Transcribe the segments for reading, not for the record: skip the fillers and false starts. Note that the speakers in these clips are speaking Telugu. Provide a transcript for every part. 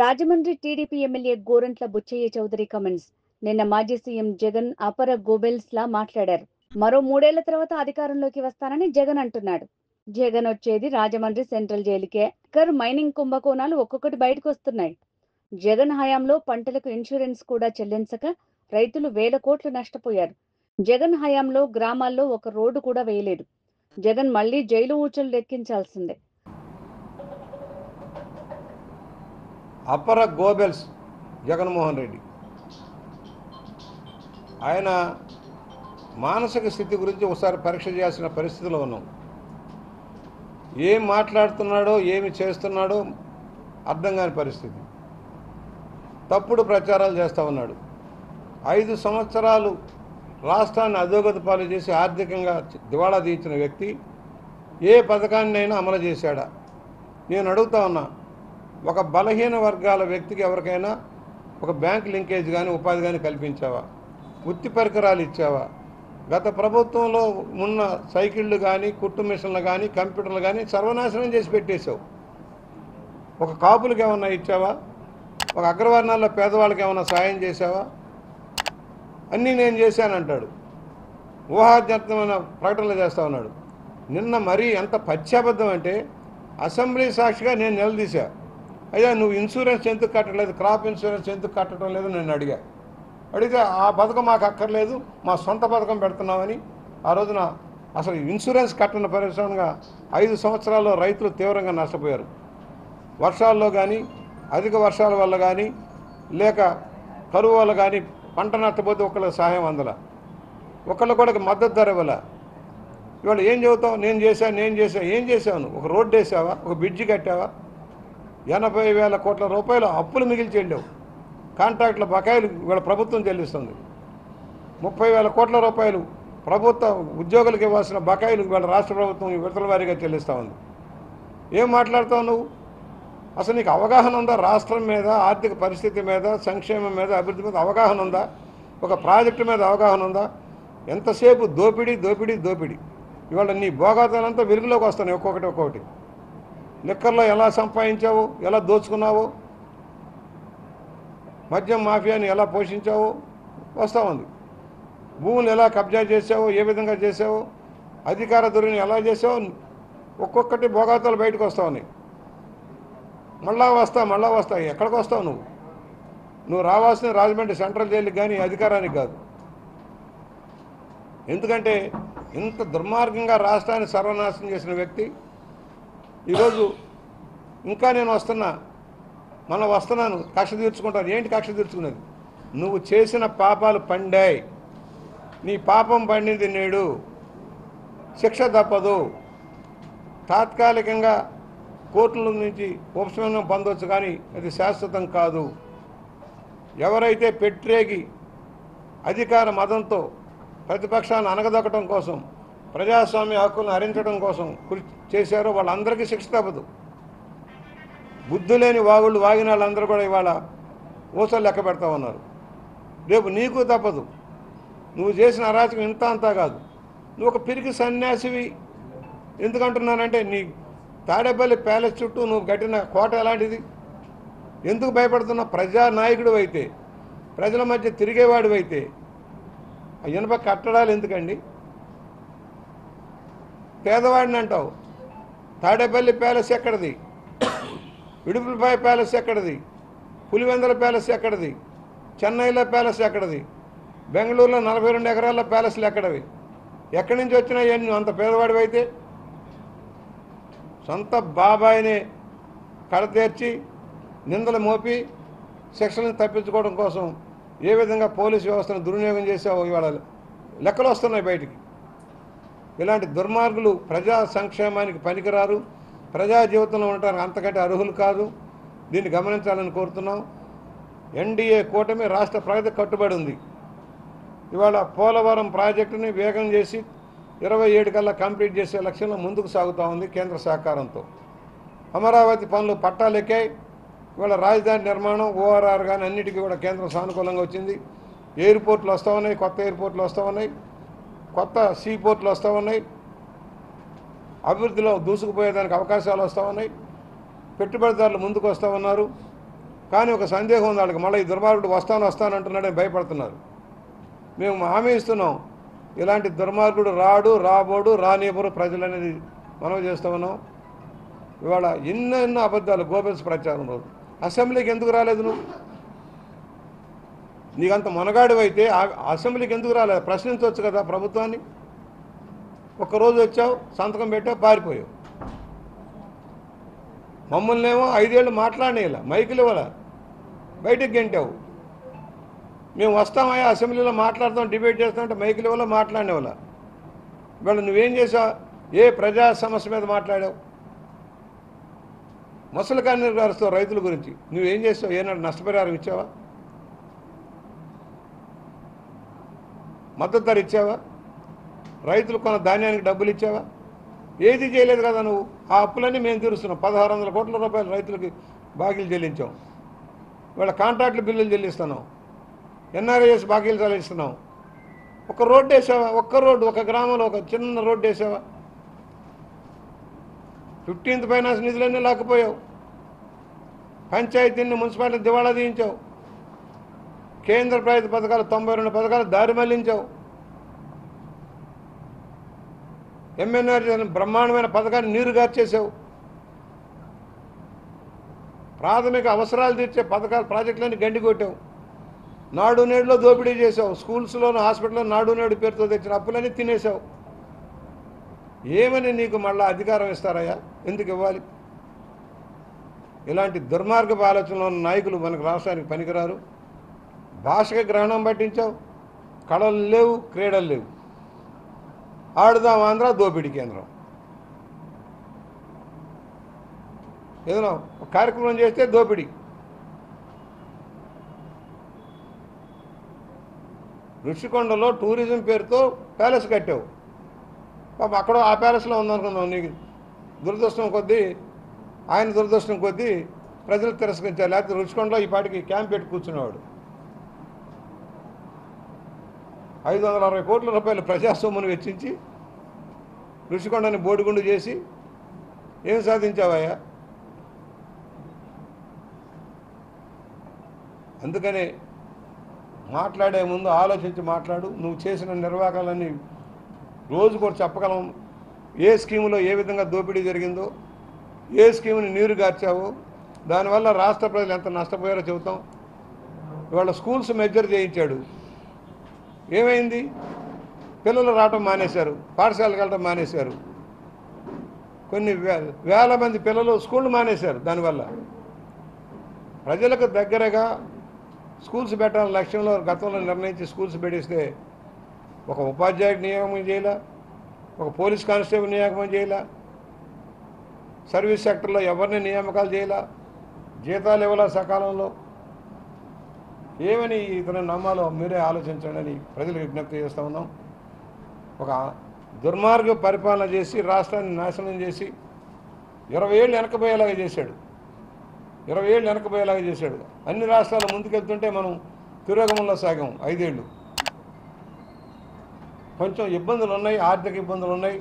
Rajahmundry TDP MLA Gorantla Butchaiah Chowdary comments. నిన్న మాజీ సీఎం జగన్ అపర గోబెల్స్ లా మాట్లాడారు. మరో 3 ఏళ్ల తర్వాత అధికారంలోకి వస్తానని జగన్ అంటున్నాడు. జగన్ వచ్చేది రాజమండ్రి సెంట్రల్ జైలుకే. మైనింగ్ కుంభకోణాలు ఒక్కొక్కటి బయటకు వస్తున్నాయి. జగన్ హయాంలో పంటలకు ఇన్సూరెన్స్ కూడా చెల్లించక రైతులు వేల కోట్లు నష్టపోయారు. జగన్ హయాంలో గ్రామాల్లో ఒక రోడ్డు కూడా వేయలేదు. జగన్ మళ్లీ జైలు ఊచలు లెక్కించాల్సిందే. అపర గోబెల్స్ జగన్మోహన్ రెడ్డి ఆయన మానసిక స్థితి గురించి ఒకసారి పరీక్ష చేయాల్సిన పరిస్థితిలో ఉన్నాం. ఏం మాట్లాడుతున్నాడో ఏమి చేస్తున్నాడో అర్థం కాని పరిస్థితి. తప్పుడు ప్రచారాలు చేస్తూ ఉన్నాడు. 5 సంవత్సరాలు రాష్ట్రాన్ని అధోగతి పాలు చేసి ఆర్థికంగా దివాళా తీయించిన వ్యక్తి ఏ పథకాన్నైనా అమలు చేశాడా? నేను అడుగుతా ఉన్నా, ఒక బలహీన వర్గాల వ్యక్తికి ఎవరికైనా ఒక బ్యాంక్ లింకేజ్ కానీ ఉపాధి కానీ కల్పించావా? వృత్తి పరికరాలు ఇచ్చావా? గత ప్రభుత్వంలో ఉన్న సైకిళ్ళు కానీ కుట్టు మిషన్లు కానీ కంప్యూటర్లు కానీ సర్వనాశనం చేసి పెట్టేశావు. ఒక కాపులకు ఏమన్నా ఇచ్చావా? ఒక అగ్రవర్ణాల్లో పేదవాళ్ళకి ఏమన్నా సాయం చేశావా? అన్నీ నేను చేశానంటాడు. ఊహాజనితమైన ప్రకటనలు చేస్తూ ఉన్నాడు. నిన్న మరీ ఎంత పశ్చాబద్ధం అంటే అసెంబ్లీ సాక్షిగా నేను నిలదీశా, అయ్యా నువ్వు ఇన్సూరెన్స్ ఎందుకు కట్టలేదు, క్రాప్ ఇన్సూరెన్స్ ఎందుకు కట్టడం లేదు నేను అడిగితే ఆ పథకం మాకు అక్కర్లేదు, మా సొంత పథకం పెడుతున్నామని. ఆ రోజున అసలు ఇన్సూరెన్స్ కట్టని పరిశ్రమగా 5 సంవత్సరాల్లో రైతులు తీవ్రంగా నష్టపోయారు. వర్షాల్లో కానీ అధిక వర్షాల వల్ల కానీ లేక కరువు వల్ల కానీ పంట నష్టపోతే ఒకళ్ళకి సహాయం అందల, ఒకళ్ళు కూడా మద్దతు ధర ఇవ్వాల. ఇవాళ ఏం చెబుతావు? నేను చేశా. ఏం చేసావు? ఒక రోడ్డు వేసావా? ఒక బ్రిడ్జి కట్టావా? 80,000 కోట్ల రూపాయలు అప్పులు మిగిల్చేండావు. కాంట్రాక్టుల బకాయిలు ఇవాళ ప్రభుత్వం చెల్లిస్తుంది. 30,000 కోట్ల రూపాయలు ప్రభుత్వ ఉద్యోగులకు ఇవ్వాల్సిన బకాయిలు ఇవాళ రాష్ట్ర ప్రభుత్వం విడతల వారీగా చెల్లిస్తూ ఉంది. ఏం మాట్లాడుతావు నువ్వు? అసలు నీకు అవగాహన ఉందా? రాష్ట్రం మీద, ఆర్థిక పరిస్థితి మీద, సంక్షేమం మీద, అభివృద్ధి మీద అవగాహన ఉందా? ఒక ప్రాజెక్టు మీద అవగాహన ఉందా? ఎంతసేపు దోపిడీ దోపిడీ దోపిడీ. ఇవాళ నీ భోగాతాలంతా వెలుగులోకి వస్తున్నాయి ఒక్కొక్కటి. లిక్కర్లో ఎలా సంపాదించావు, ఎలా దోచుకున్నావో, మద్యం మాఫియాని ఎలా పోషించావో వస్తూ ఉంది. భూములు ఎలా కబ్జా చేసావో, ఏ విధంగా చేసావో, అధికార దుర్విని ఎలా చేసావో ఒక్కొక్కటి భోగాతాలు బయటకు వస్తూ ఉన్నాయి. మళ్ళా వస్తా. ఎక్కడికి వస్తావు నువ్వు రావాల్సిన రాజమండ్రి సెంట్రల్ జైలుకి కానీ అధికారానికి కాదు. ఎందుకంటే ఇంత దుర్మార్గంగా రాష్ట్రాన్ని సర్వనాశనం చేసిన వ్యక్తి ఈరోజు ఇంకా నేను వస్తున్నాను కక్ష తీర్చుకుంటాను. ఏంటి కక్ష తీర్చుకునేది? నువ్వు చేసిన పాపాలు పండాయి. నీ పాపం పండింది నేడు, శిక్ష తప్పదు. తాత్కాలికంగా కోర్టుల నుంచి ఉపశమనం పొందవచ్చు, కానీ అది శాశ్వతం కాదు. ఎవరైతే పెట్టరేగి అధికార మదంతో ప్రతిపక్షాన్ని అణగదొక్కడం కోసం, ప్రజాస్వామ్య హక్కులను హరించడం కోసం కృషి చేశారో వాళ్ళందరికీ శిక్ష తప్పదు. బుద్ధి లేని వాగుళ్ళు వాగిన వాళ్ళందరూ కూడా ఇవాళ ఊసలు లెక్క పెడతా ఉన్నారు. రేపు నీకు తప్పదు. నువ్వు చేసిన అరాచకం ఇంత అంతా కాదు. నువ్వు ఒక పిరికి సన్యాసివి. ఎందుకంటున్నానంటే నీ తాడేపల్లి ప్యాలెస్ చుట్టూ నువ్వు కట్టిన కోట ఎలాంటిది? ఎందుకు భయపడుతున్నావు? ప్రజానాయకుడు అయితే, ప్రజల మధ్య తిరిగేవాడు అయితే ఆ ఇనుప కట్టడాలు ఎందుకండి? పేదవాడిని అంటావు. తాడేపల్లి ప్యాలెస్ ఎక్కడిది? ఇడుపులపాయ ప్యాలెస్ ఎక్కడిది? పులివెందుల ప్యాలెస్ ఎక్కడిది? చెన్నైలో ప్యాలెస్ ఎక్కడిది? బెంగళూరులో 42 ఎకరాల ప్యాలెస్లు ఎక్కడవి? ఎక్కడి నుంచి వచ్చినాయి నువ్వు అంత పేదవాడివి అయితే? సొంత బాబాయిని కడతీర్చి నిందలు మోపి శిక్షలను తప్పించుకోవడం కోసం ఏ విధంగా పోలీసు వ్యవస్థను దుర్వినియోగం చేసావో ఇవాళ లెక్కలు వస్తున్నాయి బయటికి. ఇలాంటి దుర్మార్గులు ప్రజా సంక్షేమానికి పనికిరారు, ప్రజా జీవితంలో ఉండటానికి అంతకంటే అర్హులు కాదు. దీన్ని గమనించాలని కోరుతున్నాం. ఎన్డీఏ కూటమి రాష్ట్ర ప్రగతి కట్టుబడి ఉంది. ఇవాళ పోలవరం ప్రాజెక్టుని వేగం చేసి 27 కల్లా కంప్లీట్ చేసే లక్ష్యంలో ముందుకు సాగుతూ ఉంది కేంద్ర సహకారంతో. అమరావతి పనులు పట్టాలెక్కాయి. ఇవాళ రాజధాని నిర్మాణం, ఓఆర్ఆర్ కానీ అన్నిటికీ కూడా కేంద్రం సానుకూలంగా వచ్చింది. ఎయిర్పోర్ట్లు వస్తూ ఉన్నాయి, కొత్త ఎయిర్పోర్ట్లు వస్తూ ఉన్నాయి, కొత్త సీ పోర్ట్లు వస్తూ ఉన్నాయి. అభివృద్ధిలో దూసుకుపోయేదానికి అవకాశాలు వస్తూ ఉన్నాయి. పెట్టుబడిదారులు ముందుకు వస్తూ ఉన్నారు. కానీ ఒక సందేహం ఉంది వాళ్ళకి, మళ్ళీ ఈ దుర్మార్గుడు వస్తానంటున్నాడని భయపడుతున్నారు. మేము హామీ ఇస్తున్నాం, ఇలాంటి దుర్మార్గుడు రాబోడు రానివ్వరు ప్రజలు అనేది మనం చేస్తూ ఉన్నాం. ఇవాళ ఎన్నెన్నో అబద్ధాలు గోబెల్స్ ప్రచారం రోజు. అసెంబ్లీకి ఎందుకు రాలేదు నువ్వు? నీకంత మొనగాడివైతే అసెంబ్లీకి ఎందుకు రాలేదు? ప్రశ్నించవచ్చు కదా ప్రభుత్వాన్ని. ఒక్కరోజు వచ్చావు, సంతకం పెట్టావు, పారిపోయావు. మమ్మల్ని ఏమో 5 ఏళ్ళు మాట్లాడేలా, మైకులు ఇవ్వాల, బయటకు గెంటావు. మేము వస్తామయ్యా అసెంబ్లీలో మాట్లాడతాం, డిబేట్ చేస్తామంటే మైకులు ఇవ్వాల, మాట్లాడేవాళ్ళ. ఇవాళ నువ్వేం చేసావు? ఏ ప్రజా సమస్య మీద మాట్లాడావు? ముసలి కన్నీరు రైతుల గురించి నువ్వేం చేసావు? ఏనాడు నష్టపరిహారం ఇచ్చావా? మద్దతు ధర ఇచ్చావా? రైతులు కొన్న ధాన్యానికి డబ్బులు ఇచ్చావా? ఏది చేయలేదు కదా నువ్వు. ఆ అప్పులన్నీ మేము తీరుస్తున్నాం. 1600 కోట్ల రూపాయలు రైతులకి బాకీలు చెల్లించాం. ఇవాళ కాంట్రాక్టుల బిల్లులు చెల్లిస్తున్నాం, ఎన్ఆర్ఐఎస్ బాకీలు చెల్లిస్తున్నాం. ఒక రోడ్డు వేసావా? ఒక్క రోడ్డు, ఒక గ్రామంలో ఒక చిన్న రోడ్డు వేసావా? 15th ఫైనాన్స్ నిధులన్నీ లాక్కుపోయావు. పంచాయతీని మున్సిపాలిటీ దివాళా తీయించావు. కేంద్ర ప్రభుత్వ పథకాలు 92 పథకాలు దారి మళ్లించావు. ఎంఎన్ఆర్జీ బ్రహ్మాండమైన పథకాన్ని నీరు గార్చేసావు. ప్రాథమిక అవసరాలు తీర్చే పథకాలు ప్రాజెక్టులన్నీ గండి కొట్టావు. నాడు నేడులో దోపిడీ చేసావు. స్కూల్స్లోను హాస్పిటల్లో నాడు నేడు పేరుతో తెచ్చిన అప్పులన్నీ తినేసావు. ఏమని నీకు మళ్ళా అధికారం ఇస్తారయ్యా? ఎందుకు ఇవ్వాలి? ఇలాంటి దుర్మార్గపు ఆలోచనలో ఉన్న నాయకులు మనకు రాష్ట్రానికి పనికిరారు. భాషకి గ్రహణం పట్టించావు. కళలు లేవు, క్రీడలు లేవు. ఆడుదాం ఆంధ్ర దోపిడీ కేంద్రం. ఏదైనా ఒక కార్యక్రమం చేస్తే దోపిడీ. ఋషికొండలో టూరిజం పేరుతో ప్యాలెస్ కట్టావు. పాప అక్కడ ఆ ప్యాలెస్లో ఉందనుకున్నావు. నీకు దురదృష్టం కొద్దీ, ఆయన దురదృష్టం కొద్దీ ప్రజలు తిరస్కరించారు. లేకపోతే ఋషికొండలో ఈ పాటికి క్యాంప్ పెట్టి కూర్చునేవాడు. 560 కోట్ల రూపాయలు ప్రజాస్వామ్యం వెచ్చించి ఋషికొండని బోడిగుండు చేసి ఏం సాధించావయ్యా? అందుకనే మాట్లాడే ముందు ఆలోచించి మాట్లాడు. నువ్వు చేసిన నిర్వాకాలన్నీ రోజు కూడా చెప్పగలం. ఏ స్కీములో ఏ విధంగా దోపిడీ జరిగిందో, ఏ స్కీముని నీరు గార్చావో, దానివల్ల రాష్ట్ర ప్రజలు ఎంత నష్టపోయారో చెబుతాం. ఇవాళ స్కూల్స్ మెజర్ చేయించాడు. ఏమైంది? పిల్లలు రావటం మానేశారు, పాఠశాలకు వెళ్ళటం మానేశారు. కొన్ని వేల మంది పిల్లలు స్కూళ్ళు మానేశారు. దానివల్ల ప్రజలకు దగ్గరగా స్కూల్స్ పెట్టాలని లక్ష్యంలో గతంలో నిర్ణయించి స్కూల్స్ పెట్టిస్తే ఒక ఉపాధ్యాయుడికి నియామకం చేయాల, ఒక పోలీస్ కానిస్టేబుల్ నియామకం చేయాల, సర్వీస్ సెక్టర్లో ఎవరిని నియామకాలు చేయాల, జీతాలు ఇవ్వాల సకాలంలో. ఏమని ఇతను నమ్మాలో మీరే ఆలోచించండి అని ప్రజలకు విజ్ఞప్తి చేస్తూ ఉన్నాం. ఒక దుర్మార్గ పరిపాలన చేసి రాష్ట్రాన్ని నాశనం చేసి 20 ఏళ్ళు వెనకపోయేలాగా చేశాడు. 20 ఏళ్ళు వెనకపోయేలాగా చేశాడు. అన్ని రాష్ట్రాలు ముందుకెళ్తుంటే మనం తిరోగమంలో సాగాం 5 ఏళ్ళు. కొంచెం ఇబ్బందులు ఉన్నాయి, ఆర్థిక ఇబ్బందులు ఉన్నాయి.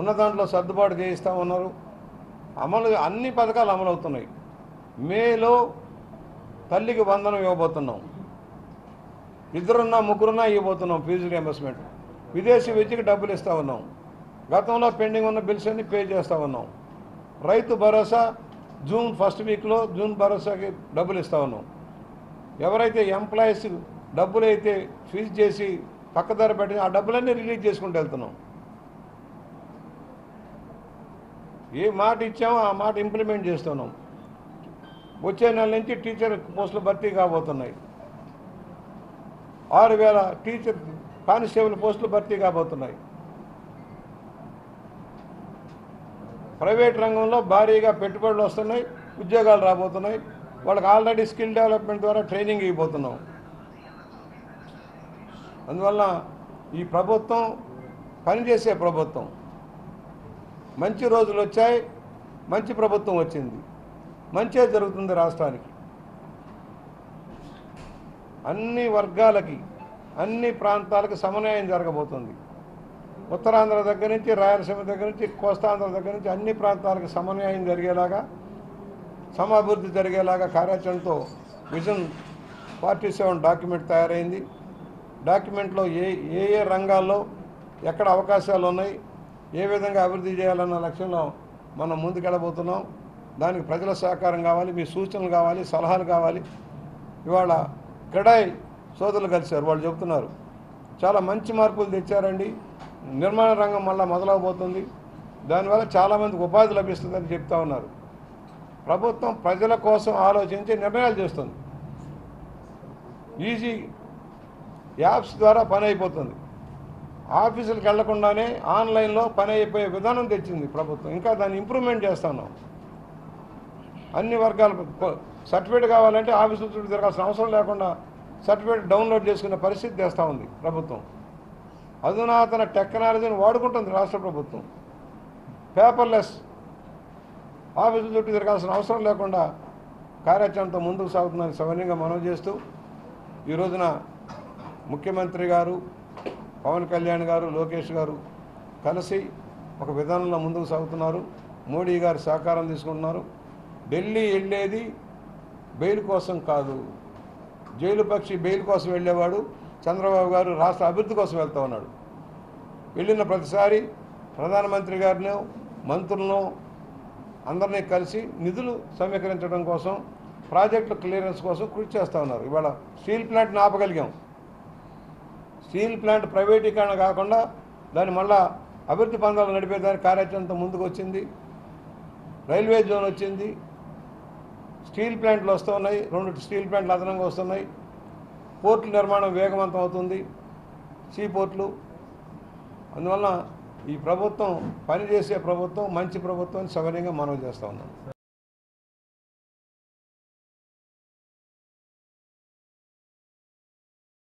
ఉన్న దాంట్లో సర్దుబాటు చేయిస్తూ ఉన్నారు. అన్ని పథకాలు అమలు అవుతున్నాయి. మేలో తల్లికి వందనం ఇవ్వబోతున్నాం. 2 ముగ్గురున్నా ఇవ్వబోతున్నాం ఫీజు రియంబర్స్మెంట్. విదేశీ విద్యకి డబ్బులు ఇస్తూ ఉన్నాం. గతంలో పెండింగ్ ఉన్న బిల్స్ అన్ని పే చేస్తూ ఉన్నాం. రైతు భరోసా జూన్ 1st వీక్లో జూన్ భరోసాకి డబ్బులు ఇస్తూ ఉన్నాం. ఎవరైతే ఎంప్లాయీస్ డబ్బులు అయితే ఫీజు చేసి పక్కదారి పెట్టి ఆ డబ్బులన్నీ రిలీజ్ చేసుకుంటూ వెళ్తున్నాం. ఏ మాట ఇచ్చామో ఆ మాట ఇంప్లిమెంట్ చేస్తున్నాం. వచ్చే నెల నుంచి టీచర్ పోస్టులు భర్తీ కాబోతున్నాయి. 6000 టీచర్ కానిస్టేబుల్ పోస్టులు భర్తీ కాబోతున్నాయి. ప్రైవేట్ రంగంలో భారీగా పెట్టుబడులు వస్తున్నాయి, ఉద్యోగాలు రాబోతున్నాయి. వాళ్ళకి ఆల్రెడీ స్కిల్ డెవలప్మెంట్ ద్వారా ట్రైనింగ్ ఇవ్వబోతున్నాం. అందువల్ల ఈ ప్రభుత్వం పనిచేసే ప్రభుత్వం. మంచి రోజులు వచ్చాయి, మంచి ప్రభుత్వం వచ్చింది, మంచే జరుగుతుంది రాష్ట్రానికి. అన్ని వర్గాలకి, అన్ని ప్రాంతాలకు సమన్వయం జరగబోతుంది. ఉత్తరాంధ్ర దగ్గర నుంచి, రాయలసీమ దగ్గర నుంచి, కోస్తాంధ్ర దగ్గర నుంచి అన్ని ప్రాంతాలకు సమన్వయం జరిగేలాగా సమాభివృద్ధి జరిగేలాగా కార్యాచరణతో విజన్ 47 డాక్యుమెంట్ తయారైంది. డాక్యుమెంట్లో ఏ ఏ రంగాల్లో ఎక్కడ అవకాశాలు ఉన్నాయి, ఏ విధంగా అభివృద్ధి చేయాలన్న లక్ష్యంలో మనం ముందుకెళ్ళబోతున్నాం. దానికి ప్రజల సహకారం కావాలి, మీ సూచనలు కావాలి, సలహాలు కావాలి. ఇవాళ క్రెడాయ్ సోదరులు కలిశారు, వాళ్ళు చెబుతున్నారు చాలా మంచి మార్పులు తెచ్చారండి, నిర్మాణ రంగం మళ్ళీ మొదలవబోతుంది, దానివల్ల చాలామందికి ఉపాధి లభిస్తుందని చెప్తా ఉన్నారు. ప్రభుత్వం ప్రజల కోసం ఆలోచించి నిర్ణయాలు చేస్తుంది. ఈజీ యాప్స్ ద్వారా పని అయిపోతుంది. ఆఫీసులకు వెళ్లకుండానే ఆన్లైన్లో పని అయిపోయే విధానం తెచ్చింది ప్రభుత్వం. ఇంకా దాన్ని ఇంప్రూవ్మెంట్ చేస్తున్నాం. అన్ని వర్గాల సర్టిఫికేట్ కావాలంటే ఆఫీసుల చుట్టూ తిరగాల్సిన అవసరం లేకుండా సర్టిఫికేట్ డౌన్లోడ్ చేసుకునే పరిస్థితి తెస్తూ ఉంది ప్రభుత్వం. అధునాతన టెక్నాలజీని వాడుకుంటుంది రాష్ట్ర ప్రభుత్వం. పేపర్లెస్ ఆఫీసుల చుట్టూ తిరగాల్సిన అవసరం లేకుండా కార్యాచరణతో ముందుకు సాగుతుందని సవనీయంగా మనవి చేస్తూ, ఈ రోజున ముఖ్యమంత్రి గారు, పవన్ కళ్యాణ్ గారు, లోకేష్ గారు కలిసి ఒక విధానంలో ముందుకు సాగుతున్నారు. మోడీ గారు సహకారం తీసుకుంటున్నారు. ఢిల్లీ వెళ్ళేది బెయిల్ కోసం కాదు. జైలు పక్షి బెయిల్ కోసం వెళ్ళేవాడు చంద్రబాబు గారు రాష్ట్ర అభివృద్ధి కోసం వెళ్తూ ఉన్నాడు. వెళ్ళిన ప్రతిసారి ప్రధానమంత్రి గారిని, మంత్రులను అందరినీ కలిసి నిధులు సమీకరించడం కోసం, ప్రాజెక్టుల క్లియరెన్స్ కోసం కృషి చేస్తూ ఉన్నారు. ఇవాళ స్టీల్ ప్లాంట్ని ఆపగలిగాం. స్టీల్ ప్లాంట్ ప్రైవేటీకరణ కాకుండా దాన్ని మళ్ళా అభివృద్ధి పందాలు నడిపేదానికి కార్యాచరణతో ముందుకు వచ్చింది. రైల్వే జోన్ వచ్చింది. స్టీల్ ప్లాంట్లు వస్తూ ఉన్నాయి, 2 స్టీల్ ప్లాంట్లు అదనంగా వస్తున్నాయి. పోర్టుల నిర్మాణం వేగవంతం అవుతుంది, సీ పోర్టులు. అందువల్ల ఈ ప్రభుత్వం పనిచేసే ప్రభుత్వం, మంచి ప్రభుత్వం సవనీయంగా మనవి చేస్తూ ఉన్నాం.